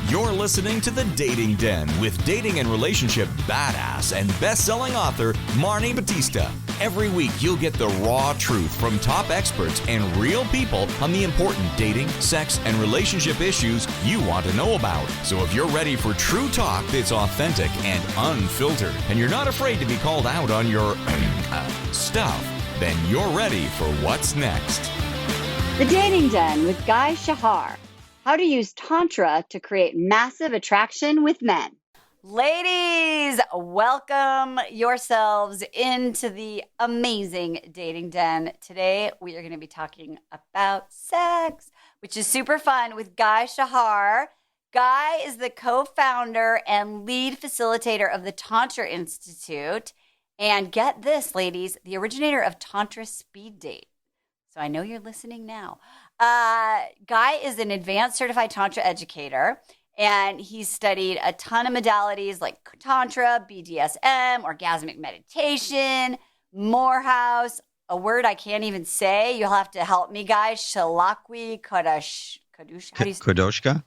You're listening to The Dating Den with dating and relationship badass and best-selling author Marni Batista. Every week, you'll get the raw truth from top experts and real people on the important dating, sex, and relationship issues you want to know about. So if you're ready for true talk that's authentic and unfiltered, and you're not afraid to be called out on your stuff, then you're ready for what's next. The Dating Den with Guy Shahar. How to use Tantra to create massive attraction with men. Ladies, welcome yourselves into the amazing Dating Den. Today, we are going to be talking about sex, which is super fun with Guy Shahar. Guy is the co-founder and lead facilitator of the Tantra Institute. And get this, ladies, the originator of Tantra Speed Date. So I know you're listening now. Guy is an advanced certified Tantra educator, and he's studied a ton of modalities like Tantra, BDSM, orgasmic meditation, Morehouse, a word I can't even say. You'll have to help me, guys. Shalakwi, Kadosh, how do you say? Kadoshka?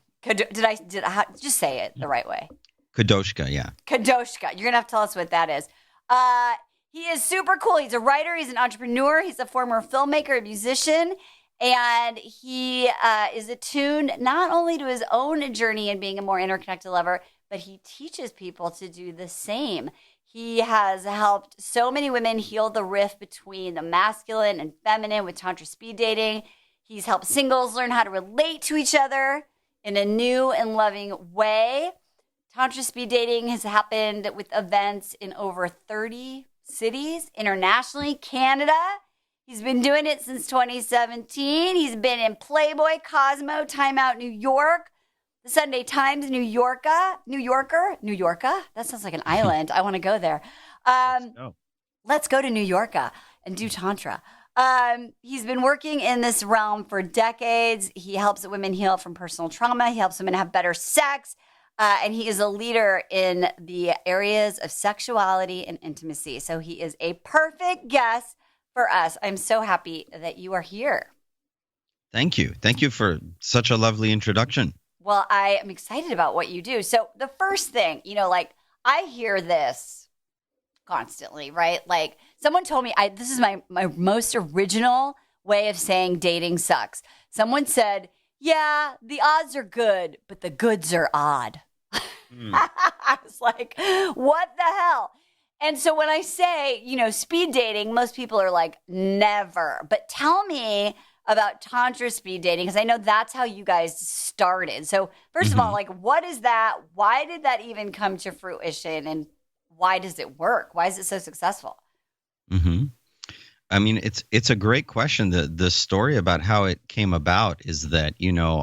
Just say it the right way. Kadoshka, yeah. Kadoshka. You're going to have to tell us what that is. He is super cool. He's a writer. He's an entrepreneur. He's a former filmmaker, a musician. And he is attuned not only to his own journey in being a more interconnected lover, but he teaches people to do the same. He has helped so many women heal the rift between the masculine and feminine with Tantra Speed Dating. He's helped singles learn how to relate to each other in a new and loving way. Tantra Speed Dating has happened with events in over 30 cities internationally, Canada. He's been doing it since 2017. He's been in Playboy, Cosmo, Time Out New York, the Sunday Times, New Yorker. That sounds like an island. I want to go there. Let's go to New Yorker and do Tantra. He's been working in this realm for decades. He helps women heal from personal trauma. He helps women have better sex. And he is a leader in the areas of sexuality and intimacy. So he is a perfect guest for us. I'm so happy that you are here. Thank you. Thank you for such a lovely introduction. Well, I am excited about what you do. So the first thing, I hear this constantly, right? Like someone told me, this is my most original way of saying dating sucks. Someone said, yeah, the odds are good, but the goods are odd. I was like, what the hell? And so when I say, speed dating, most people are like, never. But tell me about Tantra Speed Dating, because I know that's how you guys started. So first of all, what is that? Why did that even come to fruition? And why does it work? Why is it so successful? I mean, it's a great question. The story about how it came about is that,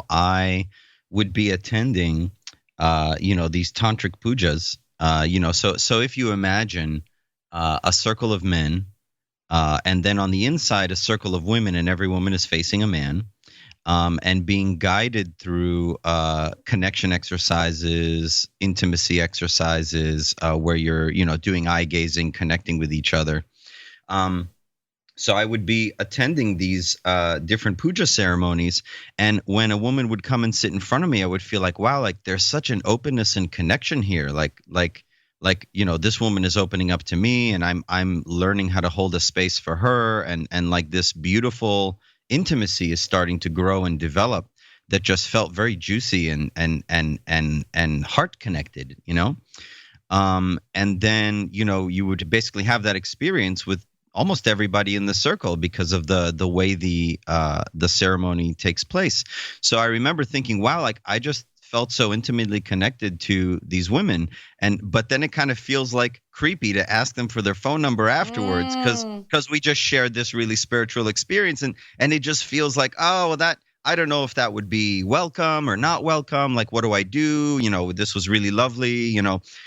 I would be attending these tantric pujas, so if you imagine a circle of men, and then on the inside, a circle of women, and every woman is facing a man, and being guided through connection exercises, intimacy exercises, where you're, doing eye gazing, connecting with each other. So I would be attending these different puja ceremonies, and when a woman would come and sit in front of me, I would feel like, wow, like there's such an openness and connection here. Like this woman is opening up to me, and I'm learning how to hold a space for her, and like this beautiful intimacy is starting to grow and develop that just felt very juicy and heart connected, and then you would basically have that experience with almost everybody in the circle because of the way the ceremony takes place. So I remember thinking, wow, like I just felt so intimately connected to these women, but then it kind of feels like creepy to ask them for their phone number afterwards because we just shared this really spiritual experience, and it just feels like, oh, well, that I don't know if that would be welcome or not welcome. Like, what do I do? This was really lovely.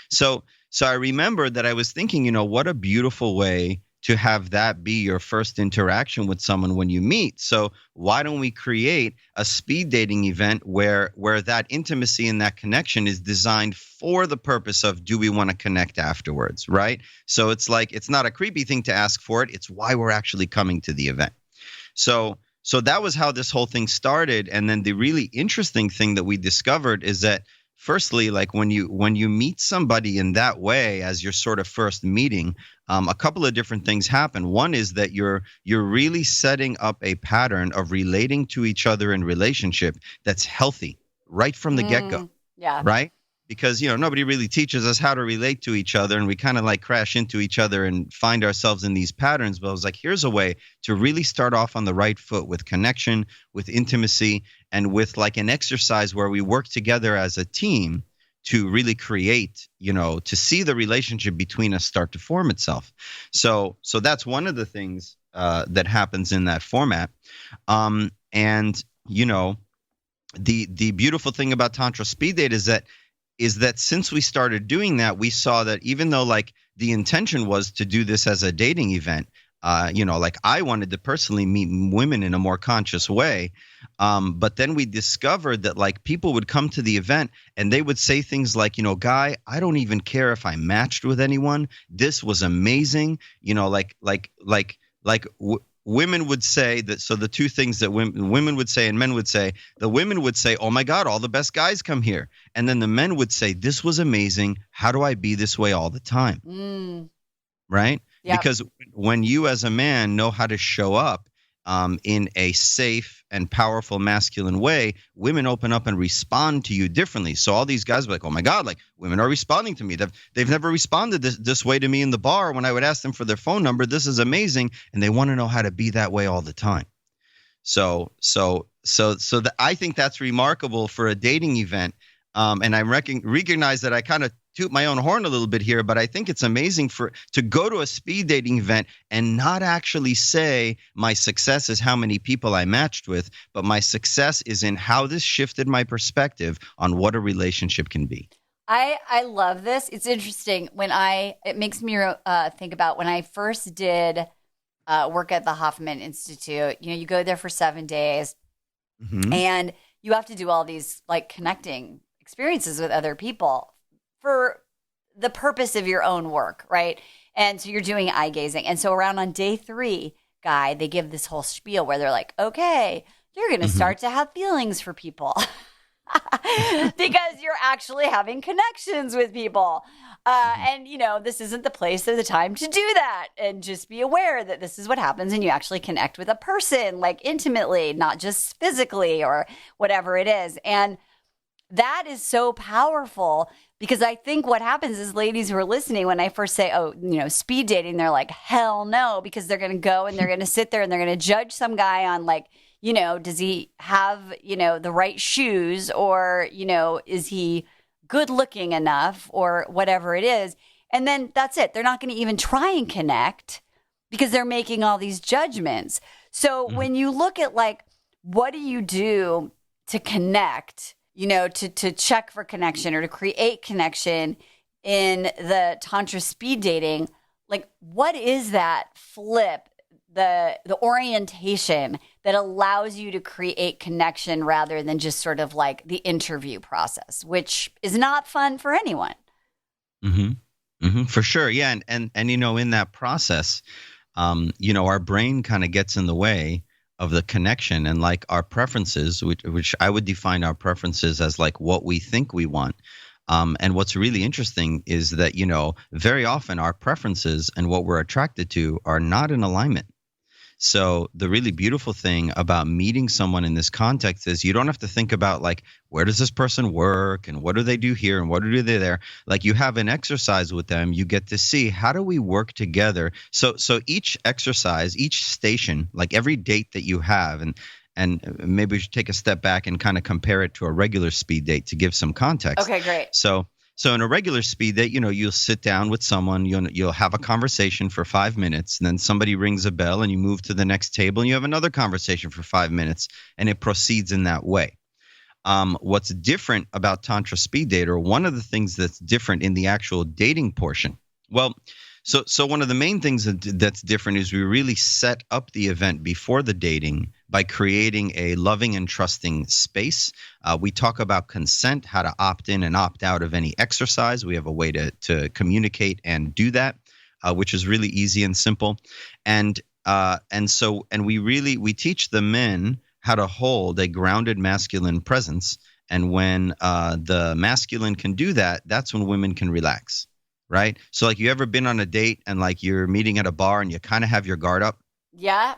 So I remember that I was thinking, what a beautiful way to have that be your first interaction with someone when you meet. So why don't we create a speed dating event where that intimacy and that connection is designed for the purpose of, do we want to connect afterwards, right? So it's like, it's not a creepy thing to ask for it. It's why we're actually coming to the event. So that was how this whole thing started. And then the really interesting thing that we discovered is that firstly, like when you meet somebody in that way as your sort of first meeting, a couple of different things happen. One is that you're really setting up a pattern of relating to each other in relationship that's healthy right from the get-go, Yeah. right? Because, nobody really teaches us how to relate to each other, and we kind of like crash into each other and find ourselves in these patterns. But I was like, here's a way to really start off on the right foot with connection, with intimacy, and with like an exercise where we work together as a team to really create, to see the relationship between us start to form itself. So that's one of the things that happens in that format. And, the beautiful thing about Tantra Speed Date is that since we started doing that, we saw that even though like the intention was to do this as a dating event, like I wanted to personally meet women in a more conscious way. But then we discovered that like people would come to the event and they would say things like, Guy, I don't even care if I matched with anyone. This was amazing. Women would say that. So the two things that women would say and men would say, the women would say, oh my God, all the best guys come here. And then the men would say, this was amazing. How do I be this way all the time? Right? Yep. Because when you as a man know how to show up in a safe and powerful masculine way, women open up and respond to you differently. So all these guys were like, oh my God, like women are responding to me. They've never responded this way to me in the bar when I would ask them for their phone number. This is amazing. And they want to know how to be that way all the time. So I think that's remarkable for a dating event. And I recognize that I kind of toot my own horn a little bit here, but I think it's amazing to go to a speed dating event and not actually say my success is how many people I matched with, but my success is in how this shifted my perspective on what a relationship can be. I love this. It's interesting it makes me think about when I first did work at the Hoffman Institute. You go there for 7 days, and you have to do all these like connecting experiences with other people for the purpose of your own work, right? And so you're doing eye gazing. And so around on day 3, Guy, they give this whole spiel where they're like, okay, you're going to start to have feelings for people because you're actually having connections with people. And, this isn't the place or the time to do that. And just be aware that this is what happens when you actually connect with a person, like intimately, not just physically or whatever it is. And that is so powerful because I think what happens is ladies who are listening, when I first say, speed dating, they're like, hell no, because they're going to go and they're going to sit there and they're going to judge some guy on like, does he have, the right shoes or, is he good looking enough or whatever it is. And then that's it. They're not going to even try and connect because they're making all these judgments. So when you look at like, what do you do to connect, to check for connection or to create connection in the Tantra speed dating, like what is that flip, the orientation that allows you to create connection rather than just sort of like the interview process, which is not fun for anyone. For sure. Yeah. And in that process, our brain kind of gets in the way of the connection and like our preferences, which I would define our preferences as like what we think we want. And what's really interesting is that, very often our preferences and what we're attracted to are not in alignment. So the really beautiful thing about meeting someone in this context is you don't have to think about like, where does this person work and what do they do here and what do they there? Like you have an exercise with them, you get to see how do we work together. So each exercise, each station, like every date that you have, and maybe we should take a step back and kind of compare it to a regular speed date to give some context. Okay, great. So in a regular speed date, you'll sit down with someone, you'll have a conversation for 5 minutes, and then somebody rings a bell and you move to the next table and you have another conversation for 5 minutes, and it proceeds in that way. What's different about Tantra Speed Date, or one of the things that's different in the actual dating portion? Well, so one of the main things that's different is we really set up the event before the dating by creating a loving and trusting space. We talk about consent, how to opt in and opt out of any exercise. We have a way to communicate and do that, which is really easy and simple. And we teach the men how to hold a grounded masculine presence And when the masculine can do that, that's when women can relax, right? So like, you ever been on a date and like you're meeting at a bar and you kind of have your guard up? Yeah.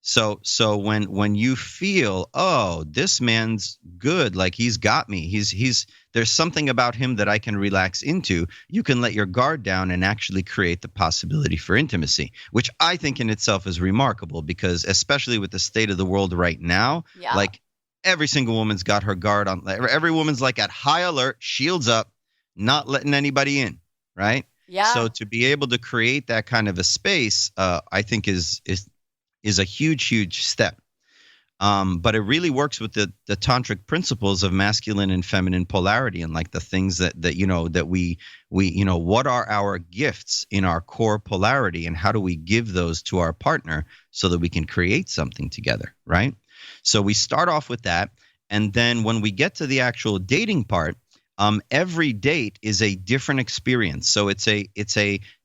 So when you feel, oh, this man's good, like he's got me, he's there's something about him that I can relax into, you can let your guard down and actually create the possibility for intimacy, which I think in itself is remarkable, because especially with the state of the world right now, Yeah. like every single woman's got her guard on. Every woman's like at high alert, shields up, not letting anybody in, right? Yeah. So to be able to create that kind of a space, I think is a huge step. But it really works with the tantric principles of masculine and feminine polarity, and like the things that we what are our gifts in our core polarity, and how do we give those to our partner so that we can create something together, right? So we start off with that, and then when we get to the actual dating part, every date is a different experience. So it's a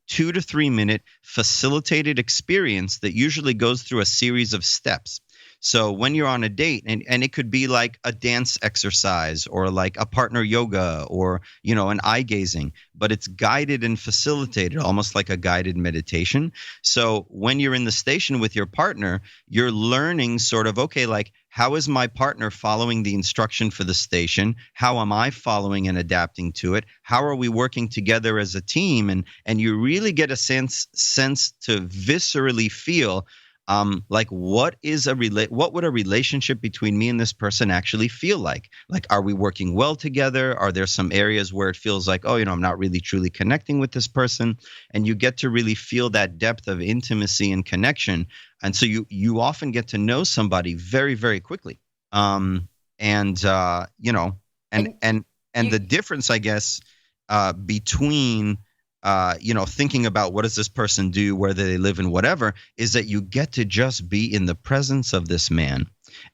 2 to 3 minute facilitated experience that usually goes through a series of steps. So when you're on a date, and it could be like a dance exercise or like a partner yoga or, an eye gazing, but it's guided and facilitated, almost like a guided meditation. So when you're in the station with your partner, you're learning sort of, okay, like, how is my partner following the instruction for the station? How am I following and adapting to it? How are we working together as a team? And you really get a sense to viscerally feel like, what would a relationship between me and this person actually feel like? Like, are we working well together? Are there some areas where it feels like, oh, I'm not really truly connecting with this person? And you get to really feel that depth of intimacy and connection. And so you often get to know somebody very, very quickly. The difference, I guess, between thinking about what does this person do, where they live, and whatever, is that you get to just be in the presence of this man.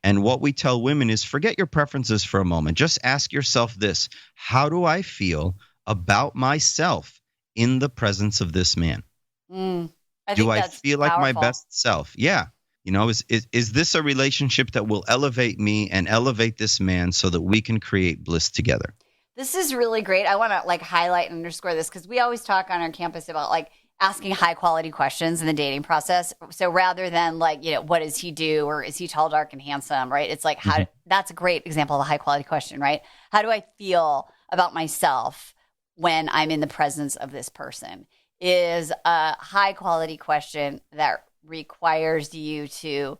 And what we tell women is, forget your preferences for a moment. Just ask yourself this: how do I feel about myself in the presence of this man? Do I feel like my best self? Yeah. Is this a relationship that will elevate me and elevate this man so that we can create bliss together? This is really great. I want to highlight and underscore this, because we always talk on our campus about asking high quality questions in the dating process. So rather than what does he do, or is he tall, dark, and handsome, right? It's like, how that's a great example of a high quality question, right? How do I feel about myself when I'm in the presence of this person? Is a high quality question that requires you to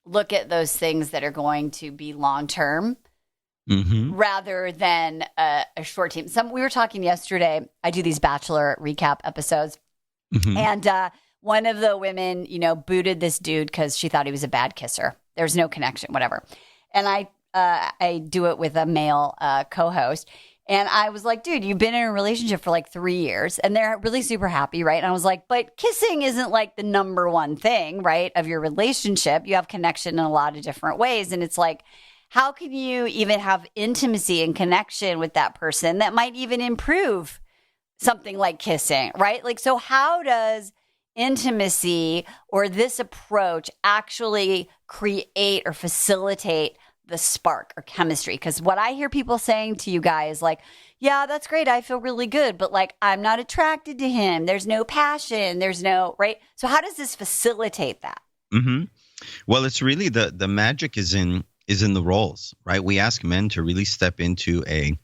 look at those things that are going to be long term. Rather than a short team. We were talking yesterday. I do these Bachelor recap episodes, and one of the women, booted this dude because she thought he was a bad kisser. There's no connection, whatever. And I do it with a male co-host, and I was like, dude, you've been in a relationship for 3 years, and they're really super happy, right? And I was like, but kissing isn't the number one thing, right, of your relationship. You have connection in a lot of different ways, and it's like, how can you even have intimacy and connection with that person that might even improve something like kissing, right? So how does intimacy or this approach actually create or facilitate the spark or chemistry? Because what I hear people saying to you guys, yeah, that's great, I feel really good, but I'm not attracted to him. There's no passion. There's no, right? So how does this facilitate that? Well, it's really the magic is in the roles, right? We ask men to really step into a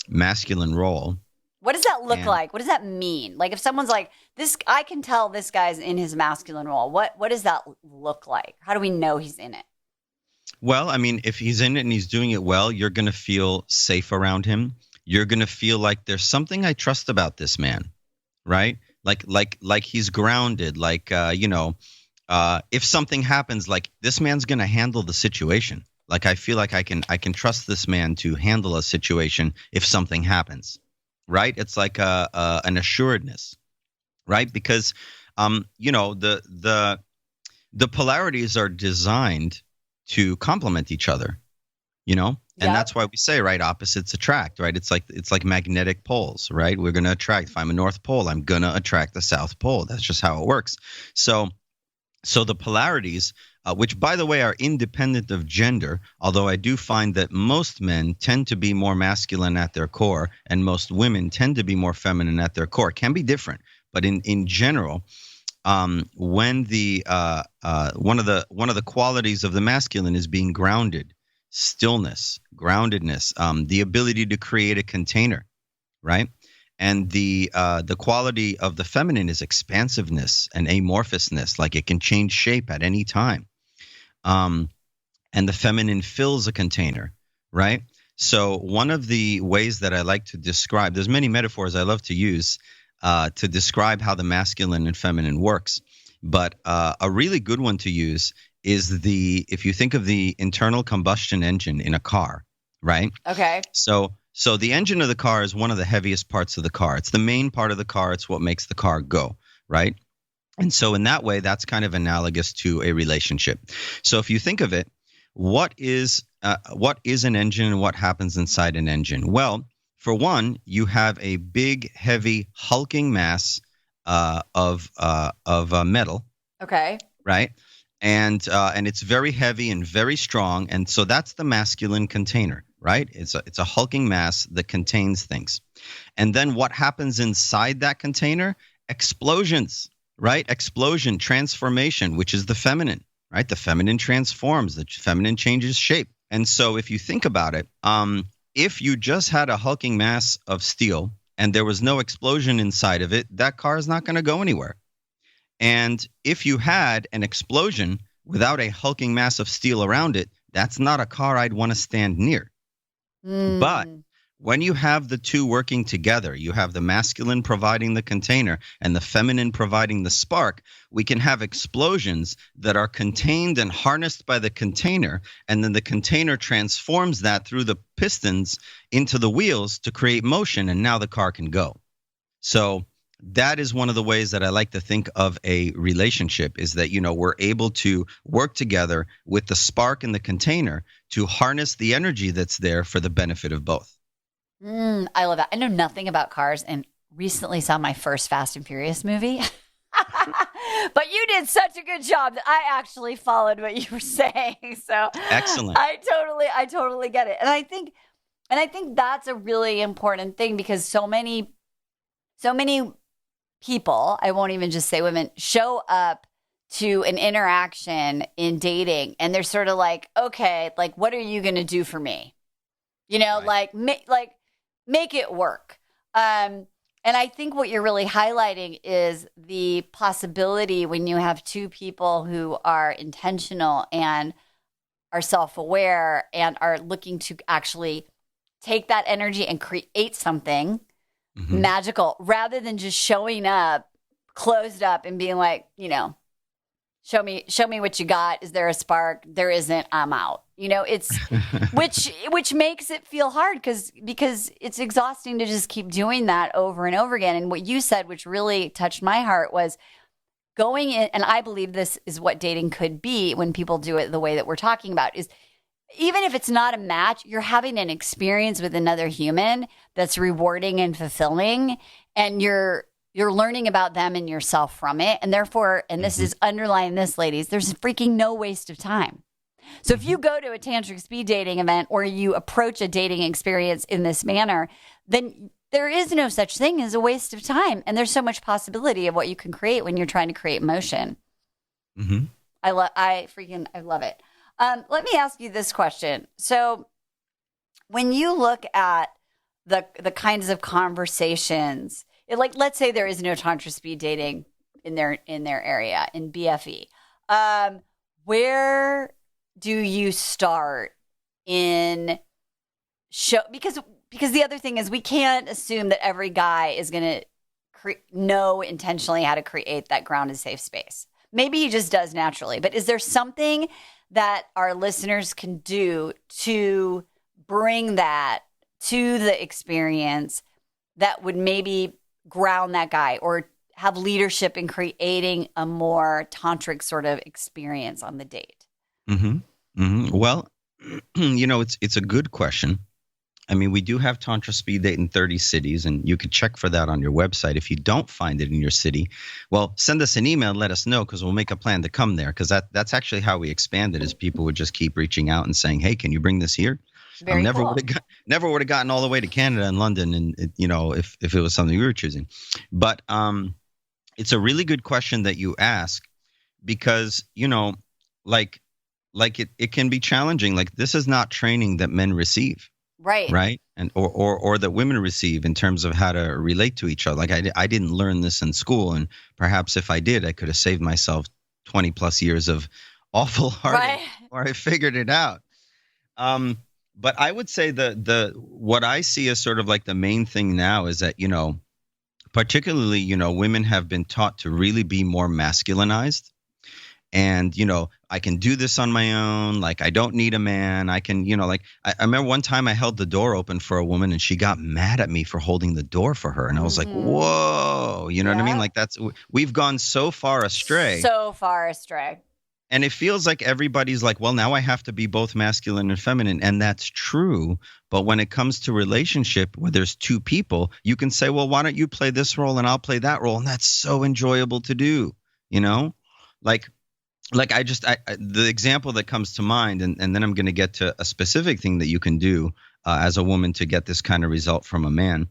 masculine role. What does that look like? What does that mean? If someone's like, this, I can tell this guy's in his masculine role. What does that look like? How do we know he's in it? Well, I mean, if he's in it and he's doing it well, you're going to feel safe around him. You're going to feel like there's something I trust about this man, right? Like he's grounded, if something happens, this man's going to handle the situation. I feel like I can trust this man to handle a situation if something happens, right? It's like an assuredness, right? Because the polarities are designed to complement each other, and that's why we say, right, opposites attract, right? It's like magnetic poles, right? We're going to attract. If I'm a North Pole, I'm going to attract the South Pole. That's just how it works. So the polarities which, by the way, are independent of gender, although I do find that most men tend to be more masculine at their core and most women tend to be more feminine at their core. It can be different, but in general, when the one of the qualities of the masculine is being grounded, stillness, groundedness, the ability to create a container, right? And the quality of the feminine is expansiveness and amorphousness, like it can change shape at any time. And the feminine fills a container, right? So one of the ways that I like to describe, there's many metaphors I love to use to describe how the masculine and feminine works. But a really good one to use is if you think of the internal combustion engine in a car, right? Okay. So the engine of the car is one of the heaviest parts of the car. It's the main part of the car. It's what makes the car go, right? And so in that way, that's kind of analogous to a relationship. So if you think of it, what is an engine and what happens inside an engine? Well, for one, you have a big, heavy, hulking mass of metal. Okay. Right? And it's very heavy and very strong. And so that's the masculine container, right? It's a hulking mass that contains things. And then what happens inside that container? Explosions, right? Explosion, transformation, which is the feminine, right? The feminine transforms, the feminine changes shape. And so if you think about it, if you just had a hulking mass of steel and there was no explosion inside of it, that car is not going to go anywhere. And if you had an explosion without a hulking mass of steel around it, that's not a car I'd want to stand near. But when you have the two working together, you have the masculine providing the container and the feminine providing the spark, we can have explosions that are contained and harnessed by the container, and then the container transforms that through the pistons into the wheels to create motion, and now the car can go. So that is one of the ways that I like to think of a relationship, is that, we're able to work together with the spark in the container to harness the energy that's there for the benefit of both. I love that. I know nothing about cars and recently saw my first Fast and Furious movie. But you did such a good job that I actually followed what you were saying. So excellent. I totally get it. And I think that's a really important thing, because so many people, I won't even just say women, show up to an interaction in dating and they're sort of like, okay, like, what are you going to do for me? Right. Make it work. And I think what you're really highlighting is the possibility when you have two people who are intentional and are self-aware and are looking to actually take that energy and create something magical, rather than just showing up closed up and being like, show me what you got. Is there a spark? There isn't. I'm out. It's which makes it feel hard because it's exhausting to just keep doing that over and over again. And what you said, which really touched my heart, was going in, and I believe this is what dating could be when people do it the way that we're talking about, is even if it's not a match, you're having an experience with another human that's rewarding and fulfilling, and you're learning about them and yourself from it. And therefore, and this is underlying this, ladies, there's freaking no waste of time. So if you go to a tantric speed dating event or you approach a dating experience in this manner, then there is no such thing as a waste of time. And there's so much possibility of what you can create when you're trying to create motion. I love it. Let me ask you this question. So when you look at the kinds of conversations, let's say there is no Tantra speed dating in their area, in BFE, where do you start in show? Because the other thing is, we can't assume that every guy is going to know intentionally how to create that grounded, safe space. Maybe he just does naturally. But is there something that our listeners can do to bring that to the experience that would maybe ground that guy, or have leadership in creating a more tantric sort of experience on the date? Well, it's a good question. I mean, we do have Tantra Speed Date in 30 cities, and you could check for that on your website. If you don't find it in your city, well, send us an email and let us know, because we'll make a plan to come there, because that's actually how we expanded, is people would just keep reaching out and saying, hey, can you bring this here? Very cool. Never would have gotten all the way to Canada and London, and if it was something we were choosing. But it's a really good question that you ask, because like it can be challenging. Like, this is not training that men receive, right, and or that women receive in terms of how to relate to each other. Like, I didn't learn this in school, and perhaps if I did, I could have saved myself 20 plus years of awful heartache, or I figured it out. But I would say what I see as sort of like the main thing now is that, particularly, women have been taught to really be more masculinized. And, I can do this on my own. Like, I don't need a man. I can, I remember one time I held the door open for a woman, and she got mad at me for holding the door for her. And I was like, whoa, you know what I mean? Like, we've gone so far astray. And it feels like everybody's like, well, now I have to be both masculine and feminine. And that's true. But when it comes to relationship where there's two people, you can say, well, why don't you play this role and I'll play that role? And that's so enjoyable to do, Like the example that comes to mind, and then I'm going to get to a specific thing that you can do as a woman to get this kind of result from a man.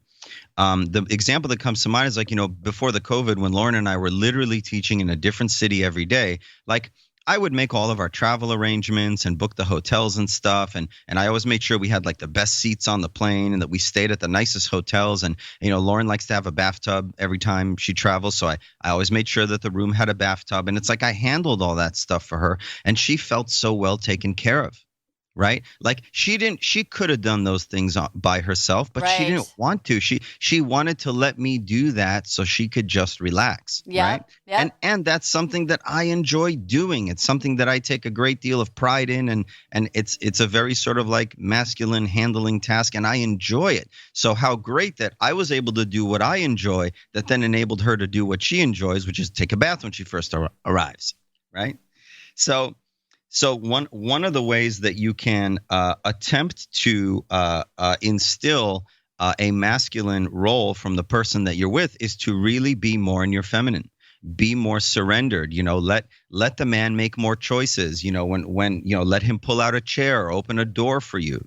The example that comes to mind is like, before the COVID, when Lauren and I were literally teaching in a different city every day, like, I would make all of our travel arrangements and book the hotels and stuff. And I always made sure we had like the best seats on the plane and that we stayed at the nicest hotels. And, Lauren likes to have a bathtub every time she travels. So I always made sure that the room had a bathtub. And it's like I handled all that stuff for her. And she felt so well taken care of. Right? Like, she could have done those things by herself, but she didn't want to. She wanted to let me do that so she could just relax. Right? And that's something that I enjoy doing. It's something that I take a great deal of pride in, and it's a very sort of like masculine handling task, and I enjoy it. So how great that I was able to do what I enjoy, that then enabled her to do what she enjoys, which is take a bath when she first arrives. Right? So one of the ways that you can attempt to instill a masculine role from the person that you're with is to really be more in your feminine, be more surrendered. Let the man make more choices. When let him pull out a chair or open a door for you.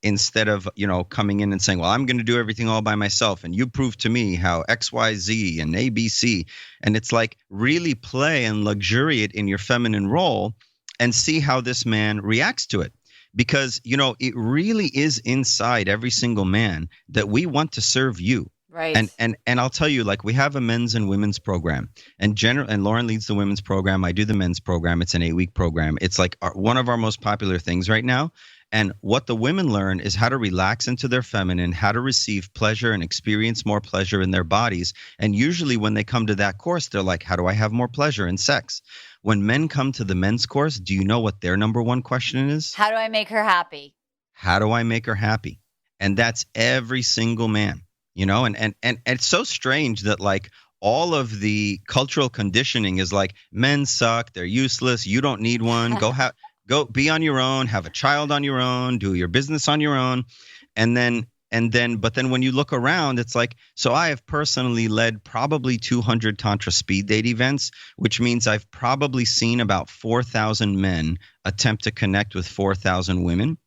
Instead of, coming in and saying, well, I'm going to do everything all by myself, and you prove to me how X, Y, Z and A, B, C. And it's like, really play and luxuriate in your feminine role and see how this man reacts to it. Because, it really is inside every single man that we want to serve you. Right. And I'll tell you, like, we have a men's and women's program, and Lauren leads the women's program. I do the men's program. It's an 8-week program. It's like one of our most popular things right now. And what the women learn is how to relax into their feminine, how to receive pleasure and experience more pleasure in their bodies. And usually when they come to that course, they're like, how do I have more pleasure in sex? When men come to the men's course, do you know what their number one question is? How do I make her happy? How do I make her happy? And that's every single man, and it's so strange that, like, all of the cultural conditioning is like, men suck, they're useless, you don't need one, go be on your own, have a child on your own, do your business on your own. But then when you look around, it's like, so I have personally led probably 200 Tantra Speed Date events, which means I've probably seen about 4,000 men attempt to connect with 4,000 women.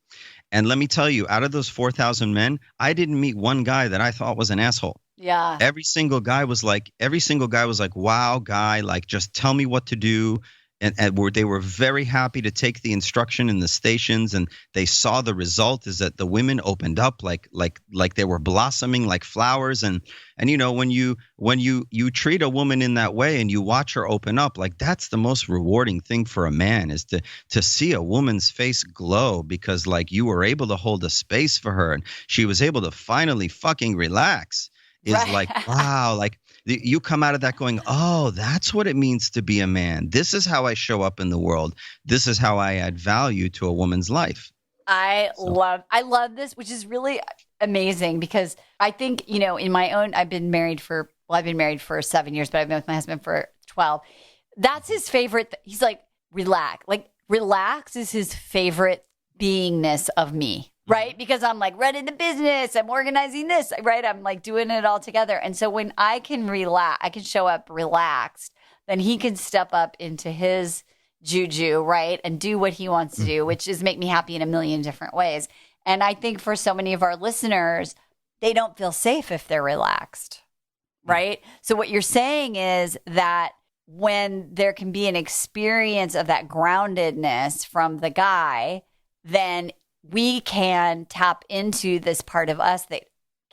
And let me tell you, out of those 4,000 men, I didn't meet one guy that I thought was an asshole. Yeah. Every single guy was like, wow, Guy, like, just tell me what to do. And they were very happy to take the instruction in the stations, and they saw the result is that the women opened up like they were blossoming like flowers. And when you treat a woman in that way and you watch her open up, like, that's the most rewarding thing for a man, is to see a woman's face glow because, like, you were able to hold a space for her and she was able to finally fucking relax. Is right. Like, wow, like, you come out of that going, oh, that's what it means to be a man. This is how I show up in the world. This is how I add value to a woman's life. I love this, which is really amazing, because I think, in my own, I've been married for 7 years, but I've been with my husband for 12. That's his favorite. He's like, relax. Like, relax is his favorite beingness of me. right? Because I'm like running the business, I'm organizing this, right? I'm like doing it all together. And so when I can relax, I can show up relaxed, then he can step up into his juju, right? And do what he wants to do, which is make me happy in a million different ways. And I think for so many of our listeners, they don't feel safe if they're relaxed, right? So what you're saying is that when there can be an experience of that groundedness from the guy, then we can tap into this part of us that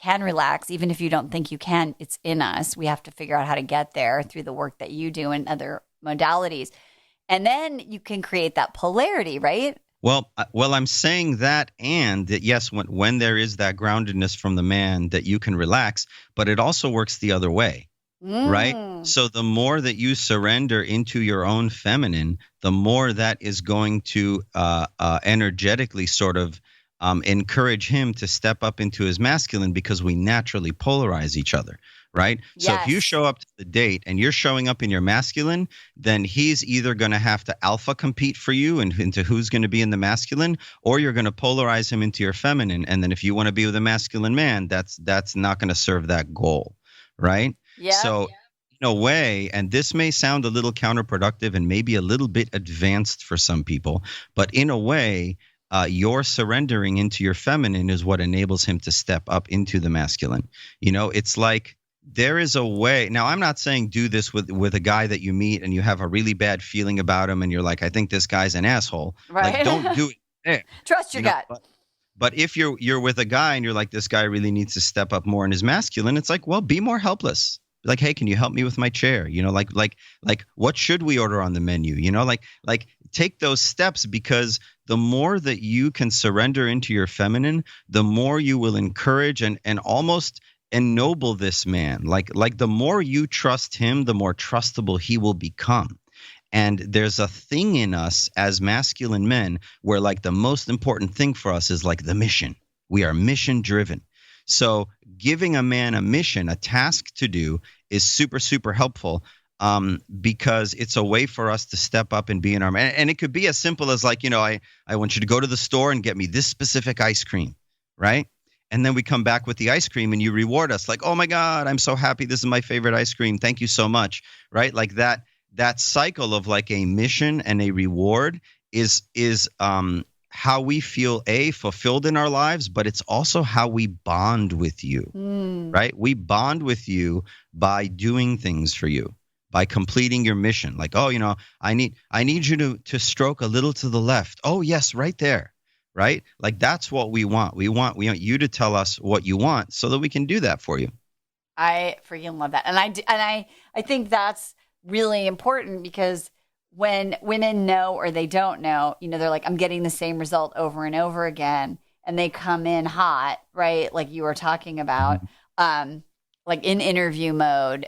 can relax. Even if you don't think you can, it's in us. We have to figure out how to get there through the work that you do and other modalities. And then you can create that polarity, right? Well, I'm saying that, and that yes, when there is that groundedness from the man, that you can relax, but it also works the other way, right? So the more that you surrender into your own feminine, the more that is going to energetically sort of encourage him to step up into his masculine, because we naturally polarize each other. Right. Yes. So if you show up to the date and you're showing up in your masculine, then he's either going to have to alpha compete for you and into who's going to be in the masculine, or you're going to polarize him into your feminine. And then if you want to be with a masculine man, that's not going to serve that goal. Right. Yeah. So in a way, and this may sound a little counterproductive and maybe a little bit advanced for some people, but in a way, your surrendering into your feminine is what enables him to step up into the masculine. You know, it's like, there is a way. Now, I'm not saying do this with a guy that you meet and you have a really bad feeling about him and you're like, I think this guy's an asshole. Right. Like, don't do it there. Trust your gut. But if you're with a guy and you're like, this guy really needs to step up more in his masculine, it's like, well, be more helpless. Like, hey, can you help me with my chair? You know, like what should we order on the menu? You know, like take those steps, because the more that you can surrender into your feminine, the more you will encourage and almost ennoble this man. Like the more you trust him, the more trustable he will become. And there's a thing in us as masculine men where like the most important thing for us is like the mission. We are mission driven. So giving a man a mission, a task to do, is super, super helpful, because it's a way for us to step up and be in our man. And it could be as simple as like, you know, I want you to go to the store and get me this specific ice cream, right? And then we come back with the ice cream and you reward us like, oh my God, I'm so happy. This is my favorite ice cream. Thank you so much. Right? Like that cycle of like a mission and a reward is how we feel fulfilled in our lives, but it's also how we bond with you, right? We bond with you by doing things for you, by completing your mission. Like, oh, you know, I need you to stroke a little to the left. Oh yes, right there. Right? Like that's what we want. We want you to tell us what you want so that we can do that for you. I freaking love that. And I think that's really important, because when women know or they don't know, you know, they're like, I'm getting the same result over and over again. And they come in hot, right? Like you were talking about, like in interview mode,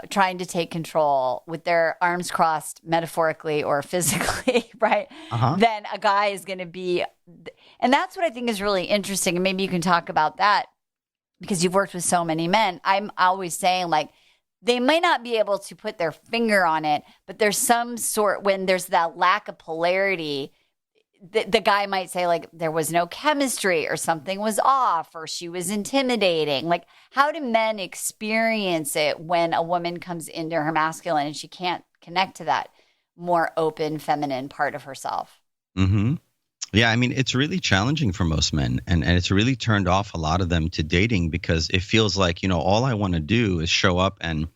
trying to take control with their arms crossed metaphorically or physically, right? Then a guy is going to be, and that's what I think is really interesting. And maybe you can talk about that because you've worked with so many men. I'm always saying like, they might not be able to put their finger on it, but there's some sort, when there's that lack of polarity, the guy might say like there was no chemistry or something was off or she was intimidating. Like, how do men experience it when a woman comes into her masculine and she can't connect to that more open feminine part of herself? Yeah, I mean, it's really challenging for most men, and it's really turned off a lot of them to dating, because it feels like, you know, all I want to do is show up and,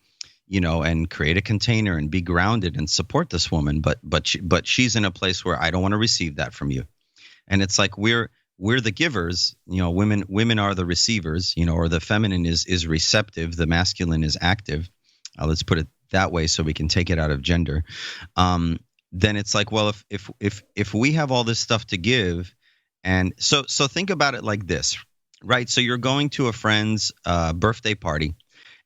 you know, and create a container and be grounded and support this woman. But she's in a place where I don't want to receive that from you. And it's like we're the givers, you know, women are the receivers, you know, or the feminine is receptive, the masculine is active. Let's put it that way so we can take it out of gender. Then it's like, well, if we have all this stuff to give, and so think about it like this, right? So you're going to a friend's birthday party,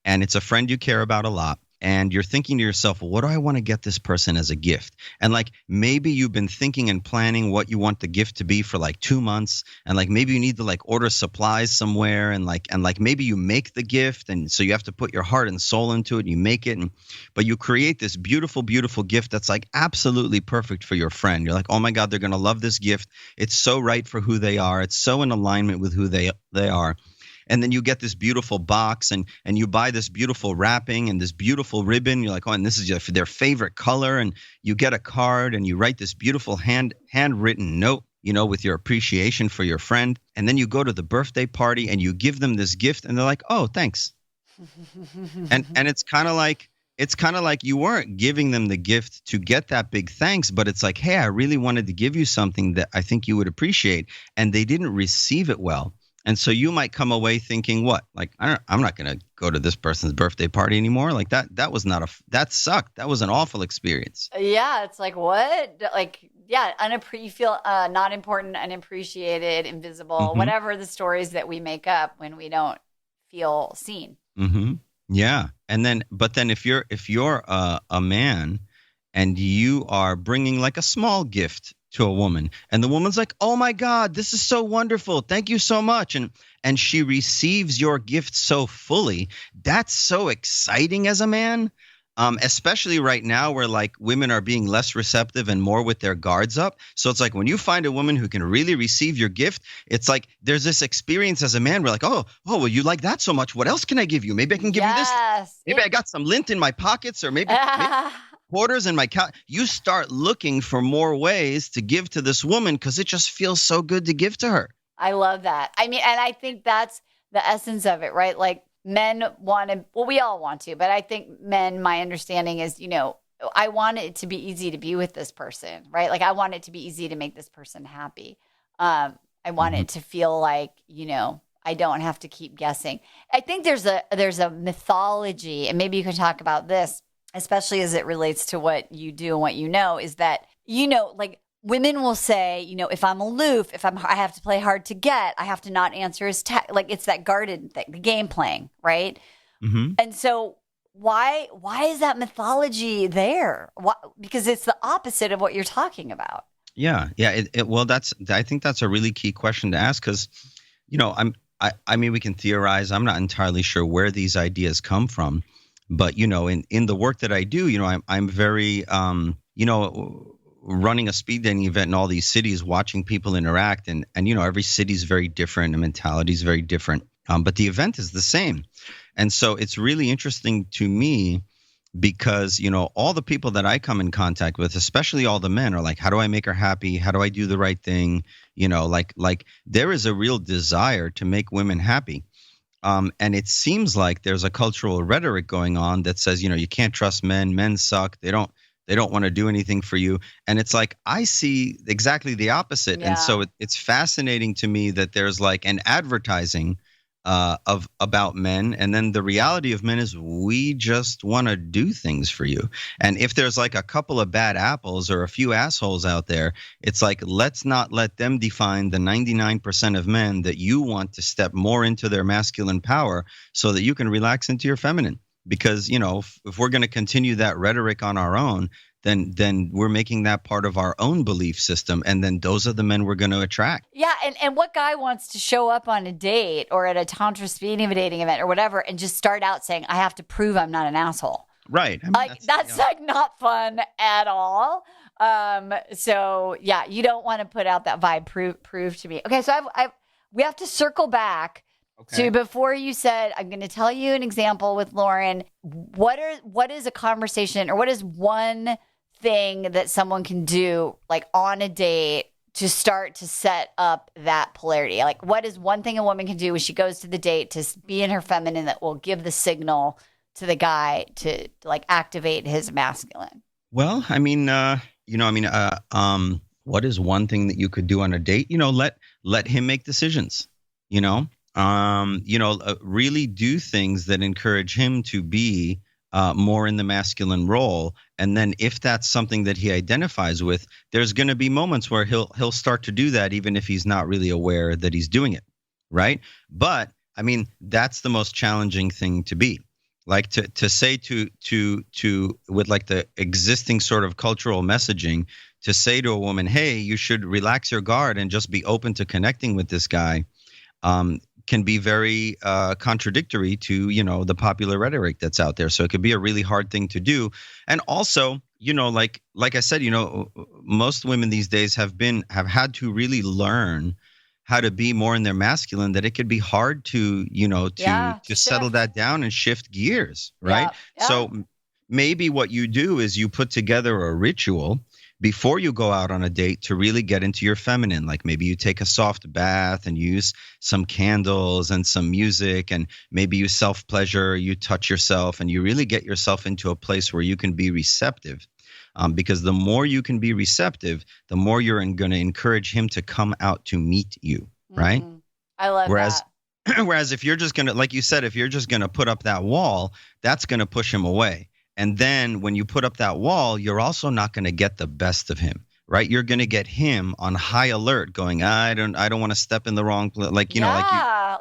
and it's a friend you care about a lot, and you're thinking to yourself, well, what do I want to get this person as a gift? And like maybe you've been thinking and planning what you want the gift to be for like 2 months, and like maybe you need to like order supplies somewhere, and like maybe you make the gift, and so you have to put your heart and soul into it, and you make it, but you create this beautiful, beautiful gift that's like absolutely perfect for your friend. You're like, oh my God, they're gonna love this gift. It's so right for who they are. It's so in alignment with who they are. And then you get this beautiful box, and you buy this beautiful wrapping and this beautiful ribbon. You're like, oh, and this is their favorite color. And you get a card, and you write this beautiful handwritten note, with your appreciation for your friend. And then you go to the birthday party and you give them this gift, and they're like, oh, thanks. and it's kind of like you weren't giving them the gift to get that big thanks, but it's like, hey, I really wanted to give you something that I think you would appreciate, and they didn't receive it well. And so you might come away thinking, what? Like, I'm not going to go to this person's birthday party anymore. Like that sucked. That was an awful experience. Yeah. It's like, what? Like, yeah. You feel not important, unappreciated, invisible, whatever the stories that we make up when we don't feel seen. Mm-hmm. Yeah. But then if you're a man and you are bringing like a small gift to a woman, and the woman's like, oh my God, this is so wonderful, thank you so much, and she receives your gift so fully, that's so exciting as a man, especially right now where like women are being less receptive and more with their guards up. So it's like when you find a woman who can really receive your gift, it's like there's this experience as a man where like, oh well, you like that so much, what else can I give you? Maybe I can give you this, maybe I got some lint in my pockets, or maybe quarters in my couch. You start looking for more ways to give to this woman because it just feels so good to give to her. I love that. I mean, and I think that's the essence of it, right? Like men want to, well, we all want to, but I think men, my understanding is, I want it to be easy to be with this person, right? Like I want it to be easy to make this person happy. I want it to feel like, I don't have to keep guessing. I think there's a mythology, and maybe you can talk about this, especially as it relates to what you do and what is that, like women will say, if I'm aloof, I have to play hard to get, I have to not answer his text. Like it's that guarded thing, the game playing, right? Mm-hmm. And so why is that mythology there? Because it's the opposite of what you're talking about. Yeah. I think that's a really key question to ask because, I mean, we can theorize. I'm not entirely sure where these ideas come from. But, in the work that I do, I'm very, running a speed dating event in all these cities, watching people interact. And every city is very different. The mentality is very different. But the event is the same. And so it's really interesting to me because, all the people that I come in contact with, especially all the men, are like, how do I make her happy? How do I do the right thing? Like there is a real desire to make women happy. And it seems like there's a cultural rhetoric going on that says, you can't trust men. Men suck. They don't want to do anything for you. And it's like, I see exactly the opposite. Yeah. And so it's fascinating to me that there's like an advertising about men. And then the reality of men is we just want to do things for you. And if there's like a couple of bad apples or a few assholes out there, it's like, let's not let them define the 99% of men that you want to step more into their masculine power so that you can relax into your feminine. Because, if we're going to continue that rhetoric on our own, then we're making that part of our own belief system. And then those are the men we're going to attract. Yeah. And what guy wants to show up on a date or at a Tantra Speed Dating event or whatever and just start out saying, I have to prove I'm not an asshole. Right. I mean, that's like not fun at all. So yeah, you don't want to put out that vibe. Prove to me. Okay. So we have to circle back. Okay. So before you said, I'm going to tell you an example with Lauren. What is a conversation or what is one thing that someone can do like on a date to start to set up that polarity? Like what is one thing a woman can do when she goes to the date to be in her feminine that will give the signal to the guy to like activate his masculine? Well, I mean, what is one thing that you could do on a date? Let him make decisions, really do things that encourage him to be more in the masculine role. And then if that's something that he identifies with, there's going to be moments where he'll start to do that, even if he's not really aware that he's doing it. Right. But I mean, that's the most challenging thing to be. Like to say to with like the existing sort of cultural messaging, to say to a woman, hey, you should relax your guard and just be open to connecting with this guy, can be very contradictory to, the popular rhetoric that's out there. So it could be a really hard thing to do. And also, like I said, most women these days have had to really learn how to be more in their masculine, that it could be hard to, to settle shift. that down and shift gears, right? Yeah. So maybe what you do is you put together a ritual before you go out on a date to really get into your feminine. Like maybe you take a soft bath and use some candles and some music, and maybe you self-pleasure, you touch yourself, and you really get yourself into a place where you can be receptive. Because the more you can be receptive, the more you're going to encourage him to come out to meet you, right? I love that. Whereas if you're just going to, like you said, if you're just going to put up that wall, that's going to push him away. And then when you put up that wall, you're also not going to get the best of him, right? You're going to get him on high alert, going, I don't want to step in the wrong place,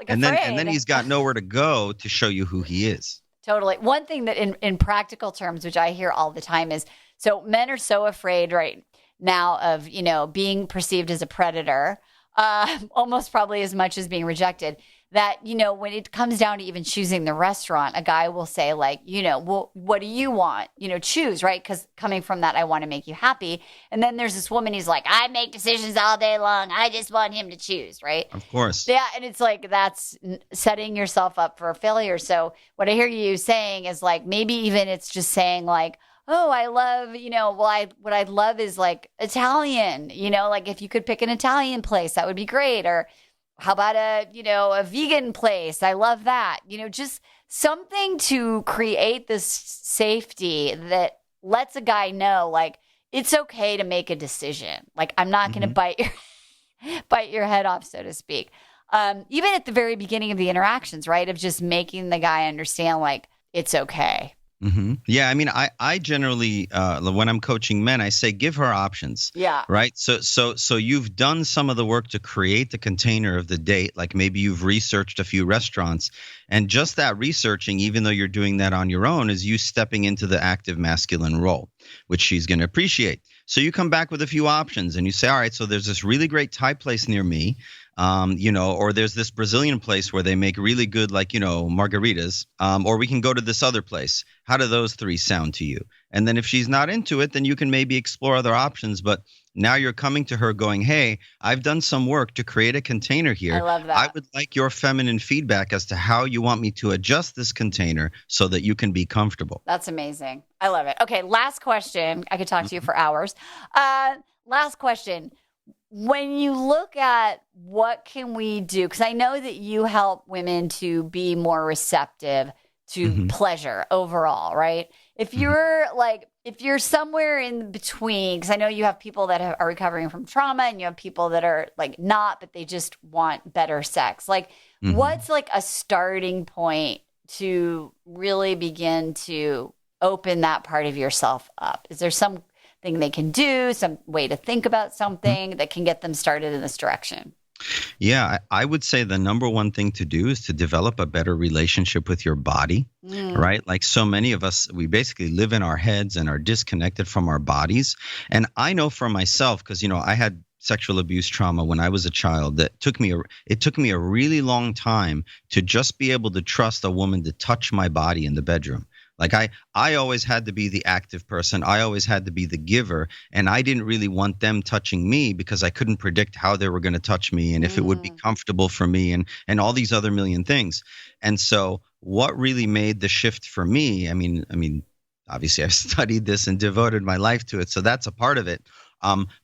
and then he's got nowhere to go to show you who he is. Totally. One thing that in practical terms, which I hear all the time is, so men are so afraid right now of, being perceived as a predator, almost probably as much as being rejected, that, when it comes down to even choosing the restaurant, a guy will say like, well, what do you want? Choose, right? Because coming from that, I want to make you happy. And then there's this woman, he's like, I make decisions all day long. I just want him to choose, right? Of course. Yeah. And it's like, that's setting yourself up for failure. So what I hear you saying is like, maybe even it's just saying like, oh, I love, what I'd love is like Italian, like if you could pick an Italian place, that would be great. Or how about a vegan place? I love that. Just something to create this safety that lets a guy know, like, it's okay to make a decision. Like, I'm not going to bite your head off, so to speak. Even at the very beginning of the interactions, right? Of just making the guy understand, like, it's okay. Mm-hmm. Yeah, I mean, I generally, when I'm coaching men, I say give her options. Yeah. Right. So you've done some of the work to create the container of the date. Like maybe you've researched a few restaurants, and just that researching, even though you're doing that on your own, is you stepping into the active masculine role, which she's going to appreciate. So you come back with a few options and you say, all right, so there's this really great Thai place near me. Or there's this Brazilian place where they make really good, margaritas, or we can go to this other place. How do those three sound to you? And then if she's not into it, then you can maybe explore other options. But now you're coming to her going, hey, I've done some work to create a container here. I love that. I would like your feminine feedback as to how you want me to adjust this container so that you can be comfortable. That's amazing. I love it. Okay, last question. I could talk to you for hours. Last question. When you look at what can we do, because I know that you help women to be more receptive to pleasure overall, right? If you're if you're somewhere in between, because I know you have people that are recovering from trauma and you have people that are like not, but they just want better sex. Like what's like a starting point to really begin to open that part of yourself up? Is there something they can do, some way to think about something that can get them started in this direction? Yeah, I would say the number one thing to do is to develop a better relationship with your body, right? Like so many of us, we basically live in our heads and are disconnected from our bodies. And I know for myself, because, I had sexual abuse trauma when I was a child, that it took me a really long time to just be able to trust a woman to touch my body in the bedroom. Like I always had to be the active person. I always had to be the giver. And I didn't really want them touching me because I couldn't predict how they were going to touch me and if it would be comfortable for me and all these other million things. And so what really made the shift for me, I mean, obviously I've studied this and devoted my life to it. So that's a part of it.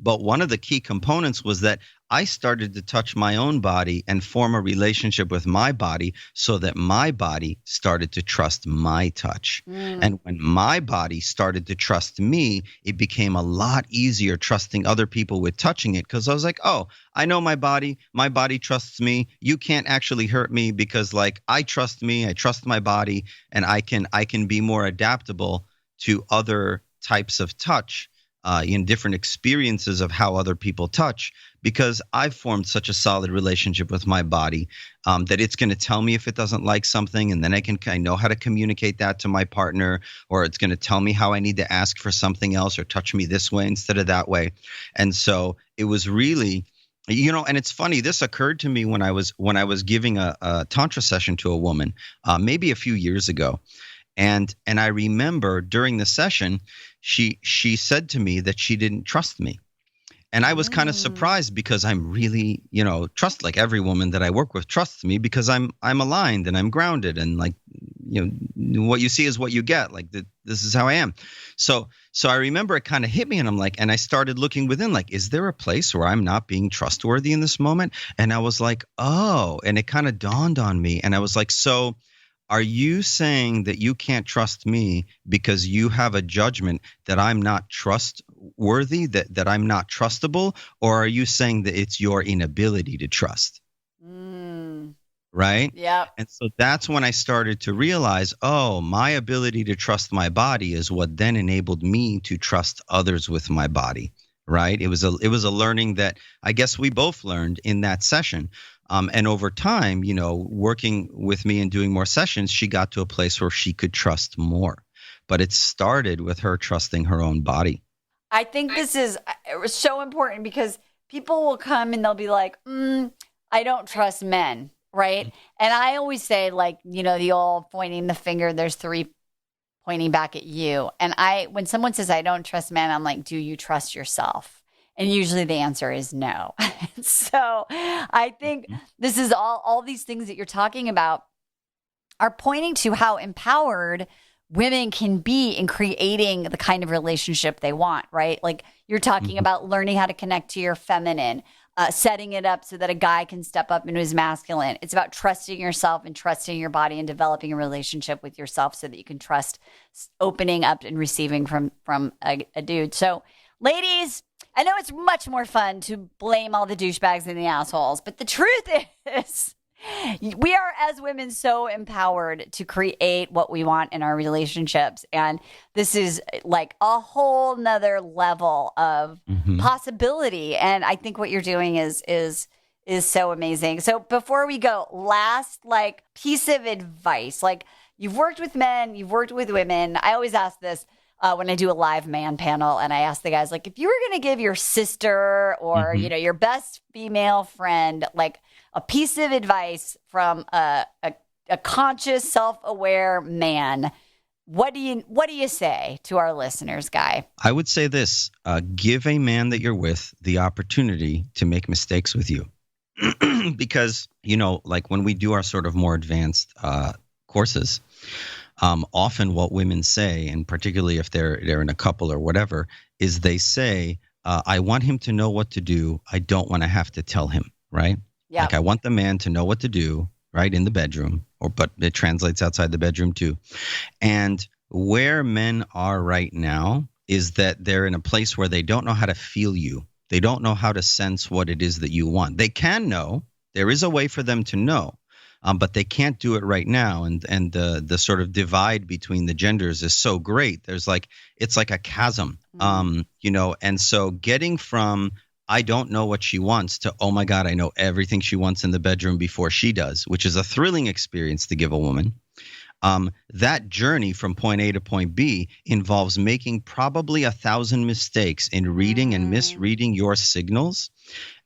But one of the key components was that I started to touch my own body and form a relationship with my body so that my body started to trust my touch. And when my body started to trust me, it became a lot easier trusting other people with touching it, because I was like, oh, I know my body trusts me. You can't actually hurt me because I trust me, I trust my body, and I can be more adaptable to other types of touch. in different experiences of how other people touch, because I've formed such a solid relationship with my body that it's going to tell me if it doesn't like something, and then I know how to communicate that to my partner, or it's going to tell me how I need to ask for something else or touch me this way instead of that way. And so it was really, and it's funny, this occurred to me when I was giving a Tantra session to a woman, maybe a few years ago. And I remember during the session, she said to me that she didn't trust me. And I was kind of surprised, because I'm really, trust, like every woman that I work with trusts me, because I'm aligned and I'm grounded, and like, what you see is what you get. Like this is how I am. So I remember it kind of hit me, and I'm like, and I started looking within, like, is there a place where I'm not being trustworthy in this moment? And I was like, oh, and it kind of dawned on me. And I was like, so are you saying that you can't trust me because you have a judgment that I'm not trustworthy, that I'm not trustable? Or are you saying that it's your inability to trust? Right? Yeah. And so that's when I started to realize, oh, my ability to trust my body is what then enabled me to trust others with my body. Right? It was a learning that I guess we both learned in that session. And over time, working with me and doing more sessions, she got to a place where she could trust more. But it started with her trusting her own body. I think it was so important, because people will come and they'll be like, I don't trust men, right? And I always say, like, the old pointing the finger, there's three pointing back at you. And when someone says, I don't trust men, I'm like, do you trust yourself? And usually the answer is no. So I think this is all these things that you're talking about are pointing to how empowered women can be in creating the kind of relationship they want, right? Like you're talking about learning how to connect to your feminine, setting it up so that a guy can step up into his masculine. It's about trusting yourself and trusting your body and developing a relationship with yourself so that you can trust opening up and receiving from a dude. So ladies, I know it's much more fun to blame all the douchebags and the assholes, but the truth is we are, as women, so empowered to create what we want in our relationships. And this is like a whole nother level of possibility. And I think what you're doing is so amazing. So before we go, last piece of advice, you've worked with men, you've worked with women. I always ask this when I do a live man panel, and I ask the guys, if you were going to give your sister or, your best female friend, a piece of advice from a conscious, self-aware man, what do you say to our listeners, Guy? I would say this, give a man that you're with the opportunity to make mistakes with you. Because, when we do our sort of more advanced courses, often what women say, and particularly if they're in a couple or whatever, is they say, I want him to know what to do. I don't want to have to tell him, right? Yeah. I want the man to know what to do, right, in the bedroom, but it translates outside the bedroom too. And where men are right now is that they're in a place where they don't know how to feel you. They don't know how to sense what it is that you want. They can know. There is a way for them to know. But they can't do it right now, and the sort of divide between the genders is so great. There's it's like a chasm, and so getting from I don't know what she wants to, oh my God, I know everything she wants in the bedroom before she does, which is a thrilling experience to give a woman. That journey from point A to point B involves making probably 1,000 mistakes in reading and misreading your signals.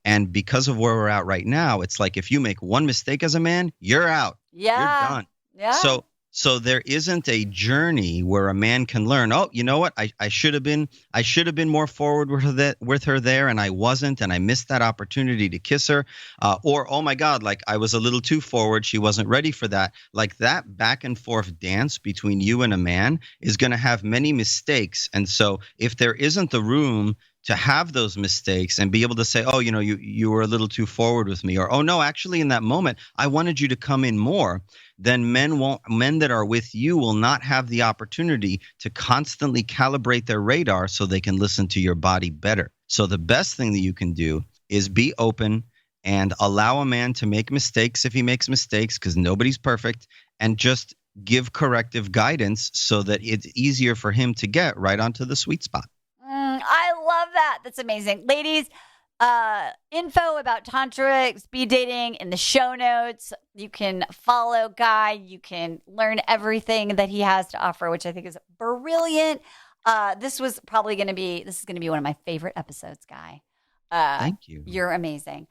And because of where we're at right now, it's like if you make one mistake as a man, you're out. Yeah. You're done. Yeah. So there isn't a journey where a man can learn, oh, you know what? I should have been more forward with her there, and I wasn't, and I missed that opportunity to kiss her. Or, oh my God, I was a little too forward. She wasn't ready for that. That back and forth dance between you and a man is going to have many mistakes. And so if there isn't the room to have those mistakes and be able to say, oh, you were a little too forward with me, or, oh no, actually in that moment, I wanted you to come in more, then men that are with you will not have the opportunity to constantly calibrate their radar so they can listen to your body better. So the best thing that you can do is be open and allow a man to make mistakes if he makes mistakes, because nobody's perfect, and just give corrective guidance so that it's easier for him to get right onto the sweet spot. I love that. That's amazing. Ladies, info about Tantra Speed Dating in the show notes. You can follow Guy. You can learn everything that he has to offer, which I think is brilliant. This is going to be one of my favorite episodes, Guy. Thank you. You're amazing.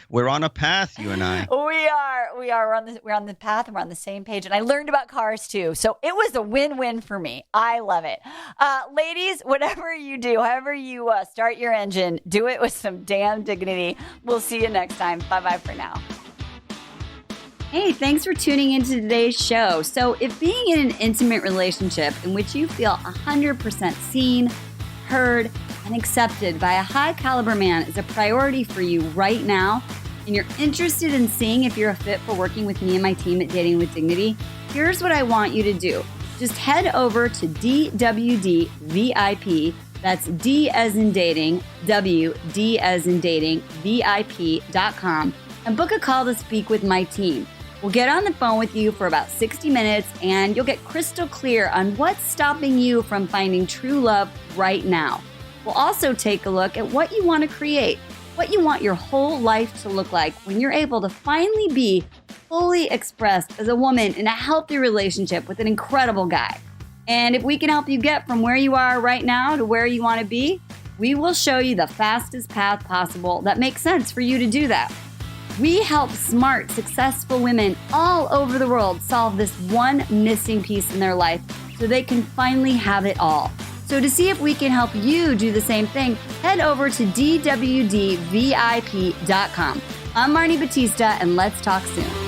We're on a path, you and I. We are. We're on the path, and we're on the same page. And I learned about cars too, so it was a win-win for me. I love it. Ladies, whatever you do, however you start your engine, do it with some damn dignity. We'll see you next time. Bye-bye for now. Hey, thanks for tuning into today's show. So if being in an intimate relationship in which you feel 100% seen, heard, and accepted by a high caliber man is a priority for you right now, and you're interested in seeing if you're a fit for working with me and my team at Dating with Dignity, here's what I want you to do. Just head over to DWD VIP, that's D as in dating, W, D as in dating, VIP.com, and book a call to speak with my team. We'll get on the phone with you for about 60 minutes, and you'll get crystal clear on what's stopping you from finding true love right now. We'll also take a look at what you want to create, what you want your whole life to look like when you're able to finally be fully expressed as a woman in a healthy relationship with an incredible guy. And if we can help you get from where you are right now to where you want to be, we will show you the fastest path possible that makes sense for you to do that. We help smart, successful women all over the world solve this one missing piece in their life so they can finally have it all. So to see if we can help you do the same thing, head over to DWDVIP.com. I'm Marni Batista, and let's talk soon.